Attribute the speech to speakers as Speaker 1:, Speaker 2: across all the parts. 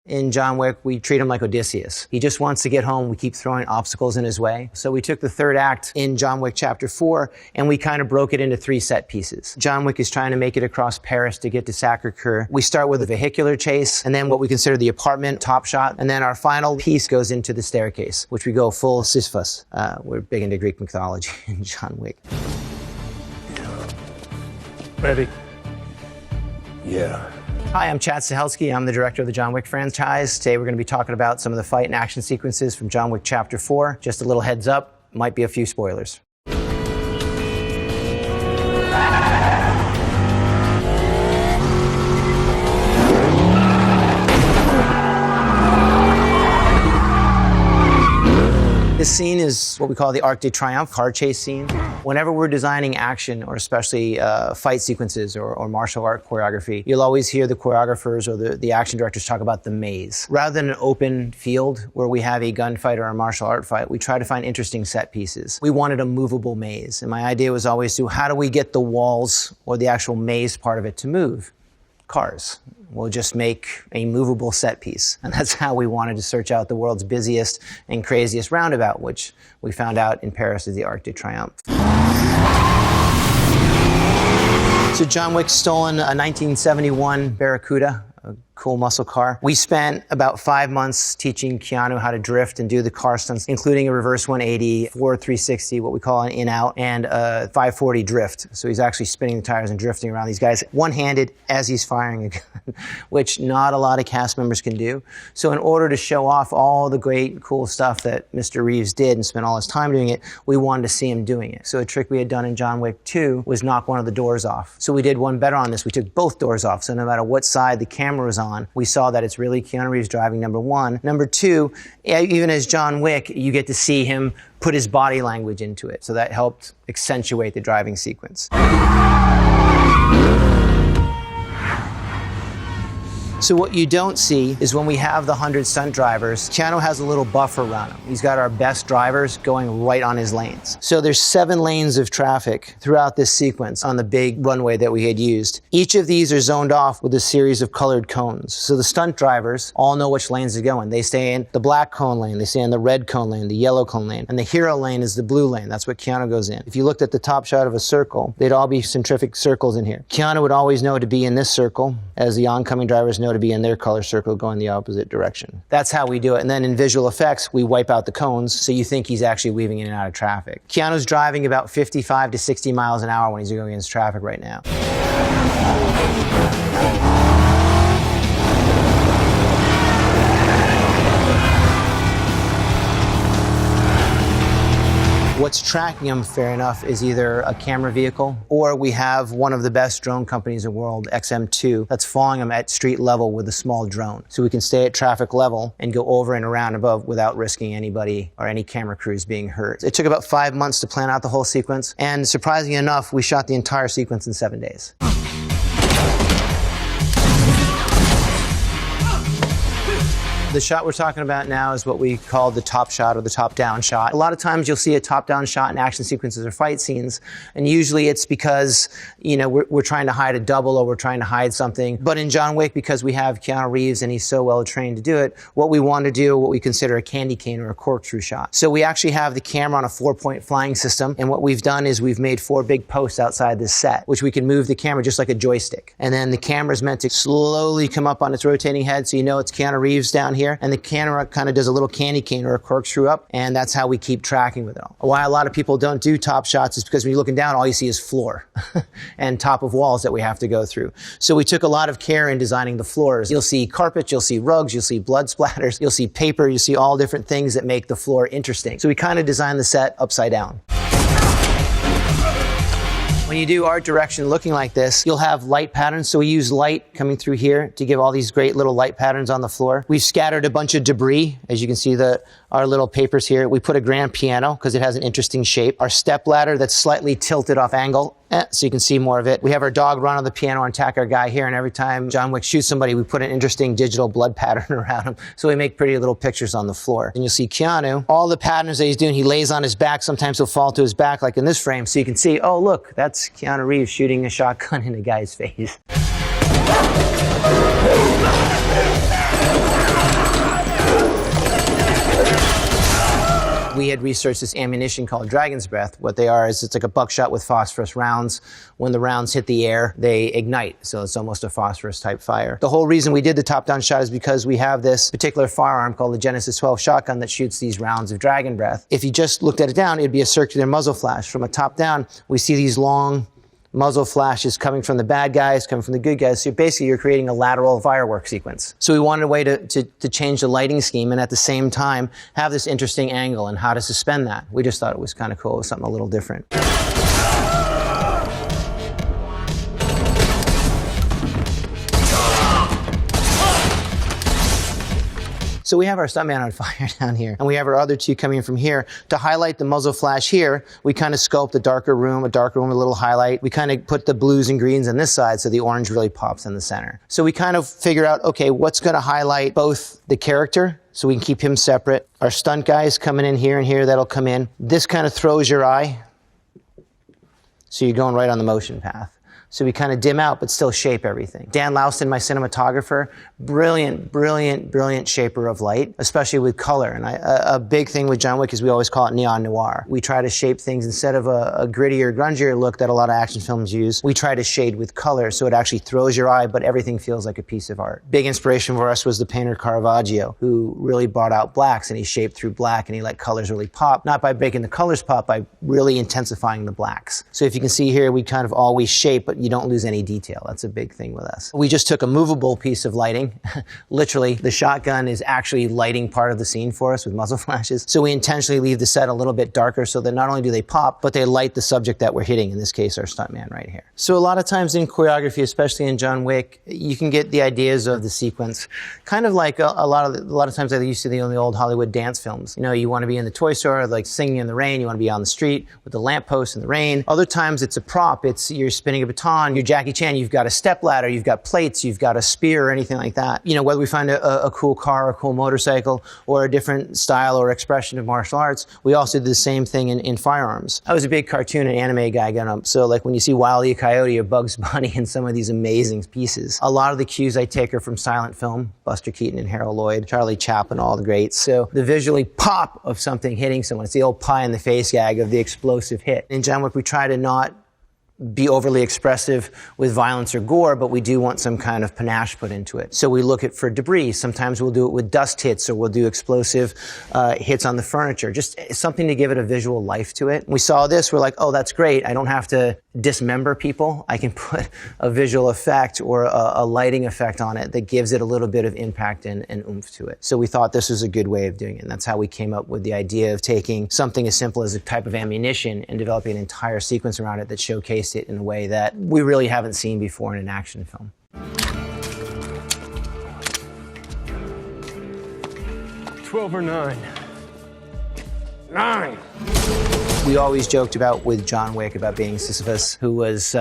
Speaker 1: In John Wick, we treat him like Odysseus. He just wants to get home. We keep throwing obstacles in his way. So we took the third act in John Wick Chapter 4, and we kind of broke it into 3 set pieces. John Wick is trying to make it across Paris to get to Sacré-Cœur. We start with a vehicular chase, and then what we consider the apartment top shot, and then our final piece goes into the staircase, which we go full Sisyphus. We're big into Greek mythology in John Wick.
Speaker 2: Ready?
Speaker 3: Yeah.
Speaker 1: Hi, I'm Chad Stahelski. I'm the director of the John Wick franchise. Today we're going to be talking about some of the fight and action sequences from John Wick Chapter 4. Just a little heads up, might be a few spoilers. This scene is what we call the Arc de Triomphe, car chase scene. Whenever we're designing action, or especially fight sequences or martial art choreography, you'll always hear the choreographers or the action directors talk about the maze. Rather than an open field where we have a gunfight or a martial art fight, we try to find interesting set pieces. We wanted a movable maze, and my idea was always to how do we get the walls or the actual maze part of it to move? Cars. We'll just make a movable set piece. And that's how we wanted to search out the world's busiest and craziest roundabout, which we found out in Paris is the Arc de Triomphe. So John Wick stolen a 1971 Barracuda, a cool muscle car. We spent about 5 months teaching Keanu how to drift and do the car stunts, including a reverse 180, 360, what we call an in-out, and a 540 drift. So he's actually spinning the tires and drifting around these guys one-handed as he's firing a gun, which not a lot of cast members can do. So in order to show off all the great, cool stuff that Mr. Reeves did and spent all his time doing it, we wanted to see him doing it. So a trick we had done in John Wick 2 was knock one of the doors off. So we did one better on this. We took both doors off. So no matter what side the camera was on, we saw that it's really Keanu Reeves driving, number one. Number two, even as John Wick, you get to see him put his body language into it. So that helped accentuate the driving sequence. So what you don't see is when we have the 100 stunt drivers, Keanu has a little buffer around him. He's got our best drivers going right on his lanes. So there's 7 lanes of traffic throughout this sequence on the big runway that we had used. Each of these are zoned off with a series of colored cones. So the stunt drivers all know which lanes to go in. They stay in the black cone lane, they stay in the red cone lane, the yellow cone lane, and the hero lane is the blue lane. That's what Keanu goes in. If you looked at the top shot of a circle, they'd all be centrifugal circles in here. Keanu would always know to be in this circle, as the oncoming drivers know to be in their color circle going the opposite direction. That's how we do it. And then in visual effects, we wipe out the cones so you think he's actually weaving in and out of traffic. Keanu's driving about 55 to 60 miles an hour when he's going against traffic right now. What's tracking him, fair enough, is either a camera vehicle or we have one of the best drone companies in the world, XM2, that's following him at street level with a small drone. So we can stay at traffic level and go over and around above without risking anybody or any camera crews being hurt. It took about 5 months to plan out the whole sequence, and surprisingly enough, we shot the entire sequence in 7 days. The shot we're talking about now is what we call the top shot or the top-down shot. A lot of times you'll see a top-down shot in action sequences or fight scenes, and usually it's because, you know, we're trying to hide a double or we're trying to hide something. But in John Wick, because we have Keanu Reeves and he's so well trained to do it, what we want to do, what we consider a candy cane or a corkscrew shot. So we actually have the camera on a 4-point flying system, and what we've done is we've made 4 big posts outside this set, which we can move the camera just like a joystick. And then the camera's meant to slowly come up on its rotating head so you know it's Keanu Reeves down here, and the camera kind of does a little candy cane or a corkscrew up, and that's how we keep tracking with it all. Why a lot of people don't do top shots is because when you're looking down, all you see is floor and top of walls that we have to go through. So we took a lot of care in designing the floors. You'll see carpet, you'll see rugs, you'll see blood splatters, you'll see paper, you'll see all different things that make the floor interesting. So we kind of designed the set upside down. When you do art direction looking like this, you'll have light patterns. So we use light coming through here to give all these great little light patterns on the floor. We've scattered a bunch of debris. As you can see, our little papers here. We put a grand piano because it has an interesting shape. Our step ladder that's slightly tilted off angle, so you can see more of it. We have our dog run on the piano and attack our guy here, and every time John Wick shoots somebody, we put an interesting digital blood pattern around him. So we make pretty little pictures on the floor. And you'll see Keanu, all the patterns that he's doing, he lays on his back. Sometimes he'll fall to his back, like in this frame. So you can see, oh, look, that's Keanu Reeves shooting a shotgun in a guy's face. had researched this ammunition called Dragon's Breath. What they are is it's like a buckshot with phosphorus rounds. When the rounds hit the air, they ignite. So it's almost a phosphorus type fire. The whole reason we did the top-down shot is because we have this particular firearm called the Genesis 12 shotgun that shoots these rounds of Dragon Breath. If you just looked at it down, it'd be a circular muzzle flash. From a top down, we see these long muzzle flashes coming from the bad guys, coming from the good guys. So basically you're creating a lateral fireworks sequence. So we wanted a way to change the lighting scheme and at the same time have this interesting angle and how to suspend that. We just thought it was kind of cool. It was something a little different. So we have our stuntman on fire down here, and we have our other two coming from here. To highlight the muzzle flash here, we kind of sculpt a darker room, with a little highlight. We kind of put the blues and greens on this side so the orange really pops in the center. So we kind of figure out, okay, what's going to highlight both the character, so we can keep him separate. Our stunt guys coming in here and here, that'll come in. This kind of throws your eye, so you're going right on the motion path. So we kind of dim out, but still shape everything. Dan Louston, my cinematographer, brilliant shaper of light, especially with color. And a big thing with John Wick is we always call it neon noir. We try to shape things instead of a grittier, grungier look that a lot of action films use. We try to shade with color so it actually throws your eye, but everything feels like a piece of art. Big inspiration for us was the painter Caravaggio, who really brought out blacks, and he shaped through black and he let colors really pop, not by making the colors pop, by really intensifying the blacks. So if you can see here, we kind of always shape, but you don't lose any detail. That's a big thing with us. We just took a movable piece of lighting. Literally, the shotgun is actually lighting part of the scene for us with muzzle flashes. So we intentionally leave the set a little bit darker so that not only do they pop, but they light the subject that we're hitting, in this case, our stuntman right here. So a lot of times in choreography, especially in John Wick, you can get the ideas of the sequence. Kind of like a lot of times I used to see in the old Hollywood dance films. You know, you want to be in the toy store, like singing in the rain. You want to be on the street with the lamppost in the rain. Other times it's a prop. It's you're spinning a baton. You're Jackie Chan. You've got a step ladder. You've got plates. You've got a spear or anything like that. You know, whether we find a cool car or a cool motorcycle or a different style or expression of martial arts, we also do the same thing in firearms. I was a big cartoon and anime guy growing up. So like when you see Wile E. Coyote or Bugs Bunny in some of these amazing pieces, a lot of the cues I take are from silent film, Buster Keaton and Harold Lloyd, Charlie Chaplin, all the greats. So the visually pop of something hitting someone, it's the old pie in the face gag of the explosive hit. In John Wick, we try to not be overly expressive with violence or gore, but we do want some kind of panache put into it. So we look for debris. Sometimes we'll do it with dust hits, or we'll do explosive hits on the furniture. Just something to give it a visual life to it. We saw this, we're like, oh, that's great. I don't have to dismember people. I can put a visual effect or a lighting effect on it that gives it a little bit of impact and oomph to it. So we thought this was a good way of doing it. And that's how we came up with the idea of taking something as simple as a type of ammunition and developing an entire sequence around it that showcased it in a way that we really haven't seen before in an action film.
Speaker 3: 12 or 9? 9!
Speaker 1: We always joked about with John Wick about being Sisyphus, who was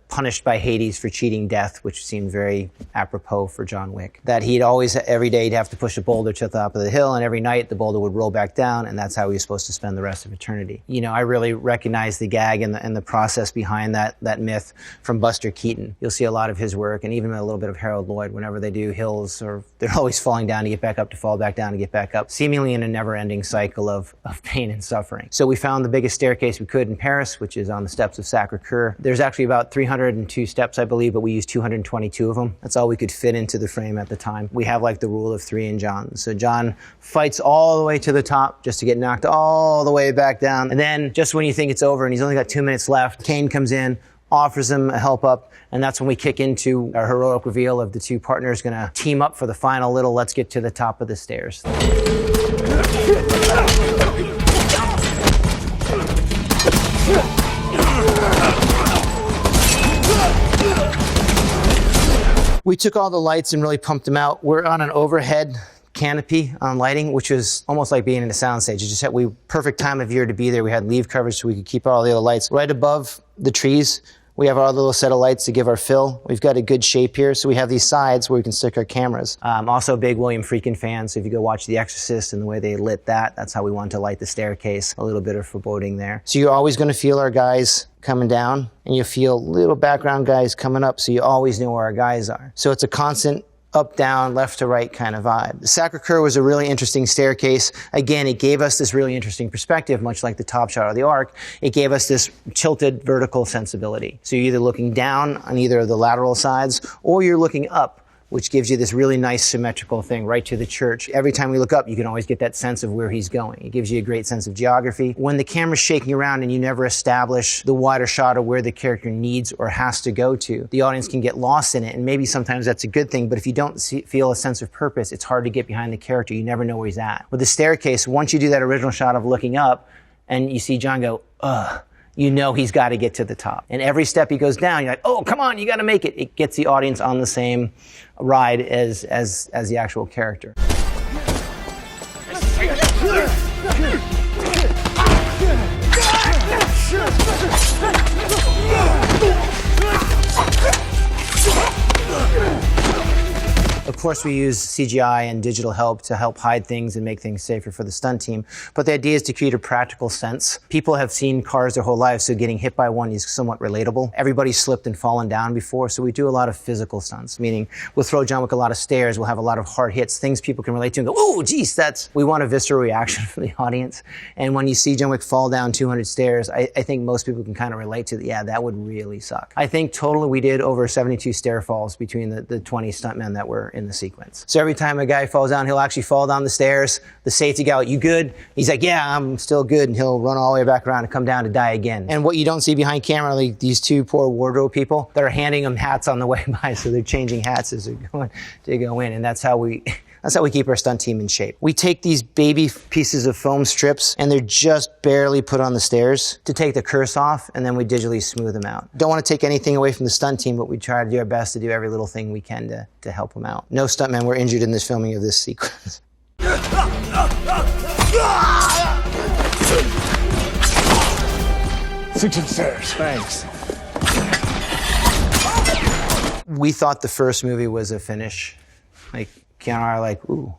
Speaker 1: punished by Hades for cheating death, which seemed very apropos for John Wick. That he'd always, every day, he'd have to push a boulder to the top of the hill, and every night the boulder would roll back down, and that's how he was supposed to spend the rest of eternity. You know, I really recognize the gag and the process behind that myth from Buster Keaton. You'll see a lot of his work, and even a little bit of Harold Lloyd. Whenever they do hills, or they're always falling down to get back up, to fall back down to get back up, seemingly in a never-ending cycle of pain and suffering. So we found the biggest staircase we could in Paris, which is on the steps of Sacre-Cœur. There's actually about 302 steps, I believe, but we used 222 of them. That's all we could fit into the frame at the time. We have like the rule of 3 in John. So John fights all the way to the top just to get knocked all the way back down. And then just when you think it's over and he's only got 2 minutes left, Kane comes in, offers him a help up, and that's when we kick into our heroic reveal of the two partners gonna team up for the final little let's get to the top of the stairs. We took all the lights and really pumped them out. We're on an overhead canopy on lighting, which was almost like being in a soundstage. It just had perfect time of year to be there. We had leaf coverage so we could keep all the other lights. Right above the trees, we have our little set of lights to give our fill. We've got a good shape here, so we have these sides where we can stick our cameras. Also a big William Friedkin fan, so if you go watch The Exorcist and the way they lit that, that's how we wanted to light the staircase. A little bit of foreboding there. So you're always gonna feel our guys coming down, and you feel little background guys coming up, so you always know where our guys are. So it's a constant up, down, left to right kind of vibe. The Sacre-Cœur was a really interesting staircase. Again, it gave us this really interesting perspective, much like the top shot of the Arc. It gave us this tilted vertical sensibility. So you're either looking down on either of the lateral sides, or you're looking up, which gives you this really nice symmetrical thing right to the church. Every time we look up, you can always get that sense of where he's going. It gives you a great sense of geography. When the camera's shaking around and you never establish the wider shot of where the character needs or has to go to, the audience can get lost in it, and maybe sometimes that's a good thing, but if you don't feel a sense of purpose, it's hard to get behind the character. You never know where he's at. With the staircase, once you do that original shot of looking up, and you see John go, ugh, you know he's got to get to the top. And every step he goes down, you're like, oh, come on, you got to make it. It gets the audience on the same ride as the actual character. Of course, we use CGI and digital help to help hide things and make things safer for the stunt team. But the idea is to create a practical sense. People have seen cars their whole lives, so getting hit by one is somewhat relatable. Everybody's slipped and fallen down before, so we do a lot of physical stunts, meaning we'll throw John Wick a lot of stairs, we'll have a lot of hard hits, things people can relate to and go, oh, geez, we want a visceral reaction from the audience. And when you see John Wick fall down 200 stairs, I think most people can kind of relate to, yeah, that would really suck. I think totally we did over 72 stair falls between the 20 stuntmen that were in the sequence. So every time a guy falls down, he'll actually fall down the stairs. The safety guy, you good? He's like, yeah, I'm still good. And he'll run all the way back around and come down to die again. And what you don't see behind camera are like these two poor wardrobe people that are handing them hats on the way by. So they're changing hats as they're going to go in. And that's how we keep our stunt team in shape. We take these baby pieces of foam strips and they're just barely put on the stairs to take the curse off, and then we digitally smooth them out. Don't want to take anything away from the stunt team, but we try to do our best to do every little thing we can to help them out. No stuntmen were injured in this filming of this sequence.
Speaker 3: Switch upstairs. Thanks.
Speaker 1: We thought the first movie was a finish. Like, Keanu and I are like, ooh,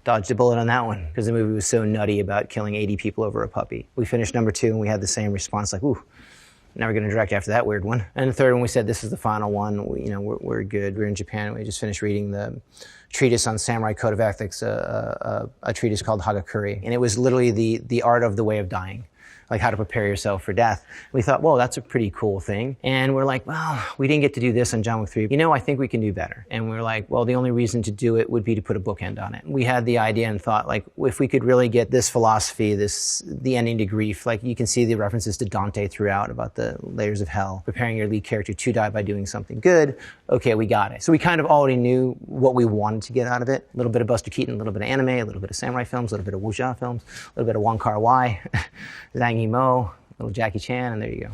Speaker 1: dodged a bullet on that one, because the movie was so nutty about killing 80 people over a puppy. We finished number 2 and we had the same response, like, ooh, never going to direct after that weird one. And the third one, we said, this is the final one. We're good. We're in Japan. We just finished reading the treatise on samurai code of ethics, a treatise called Hagakure. And it was literally the art of the way of dying, like how to prepare yourself for death. We thought, well, that's a pretty cool thing. And we're like, well, we didn't get to do this on John Wick 3. I think we can do better. And we're like, well, the only reason to do it would be to put a bookend on it. We had the idea and thought, like, if we could really get this philosophy, the ending to grief, like you can see the references to Dante throughout about the layers of hell, preparing your lead character to die by doing something good. Okay, we got it. So we kind of already knew what we wanted to get out of it. A little bit of Buster Keaton, a little bit of anime, a little bit of samurai films, a little bit of wuxia films, a little bit of Wong Kar-wai, Zhang Yimou, a little Jackie Chan, and there you go.